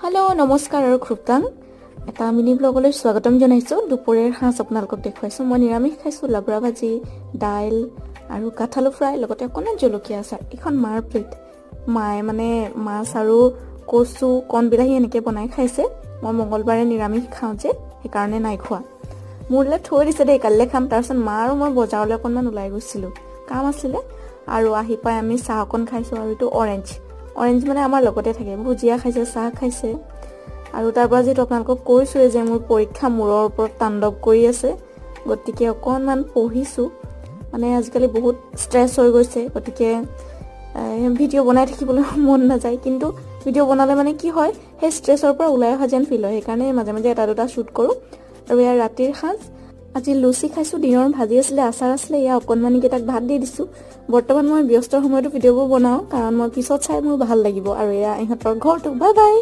hello नमस्कार और खुबतां এটা মিনি ব্লগলৈ স্বাগতম জনাইছো দুপৰীয়াৰ সাঁজ আপোনালোকক দেখুৱাইছো মই নিৰামিষ খাইছো লাবৰা ভাজি দাইল আৰু কাঠালু ফ্ৰাই লগতে অকণমান জলকীয়া আচাৰ এখন মাৰ প্লেট মায়ে মানে মাছ আৰু কচু কণ বিলাহী এনেকৈ বনাই খাইছে মই মঙ্গলবাৰে নিৰামিষ খাওঁ যে সেইকাৰণে নাই খোৱা মোৰলে থৈ দিছে দেই কাইলৈ খাম তাৰপিছত মা আৰু মই বজাৰলৈ অকণমান ওলাই গৈছিলো কাম আছিলে আৰু আহি পাই আমি চাহ অকণ খাইছো আৰু এইটো অৰেঞ্জ মানে আমাৰ লগতে থাকে ভুজিয়া খাইছে চাহ খাইছে আৰু তাৰপৰা যেটো আপোনালোকক কৈছো যে মোৰ পৰীক্ষা মূৰৰ ওপৰত তাণ্ডৱ কৰি আছে গতিকে অকণমান পঢ়িছো মানে আজিকালি বহুত ষ্ট্ৰেছ হৈ গৈছে গতিকে ভিডিঅ' বনাই থাকিবলৈ মন নাযায় কিন্তু ভিডিঅ' বনালে মানে কি হয় সেই ষ্ট্ৰেছৰ পৰা ওলাই অহা যেন ফিল হয় সেইকাৰণে মাজে মাজে এটা দুটা শ্বুট কৰো আৰু ইয়াৰ ৰাতিৰ সাঁজ আজি লুচি খাইছো দিনৰ ভাজি আছিলে আচাৰ আছিলে ইয়া অকণমানি কেইটাক ভাত দি দিছো বৰ্তমান মই ব্যস্ত সময়তো ভিডিঅ'বোৰ বনাও কাৰণ মই পিছত চাই মোৰ ভাল লাগিব আৰু ইয়া ইহঁতৰ ঘৰটো বাই বাই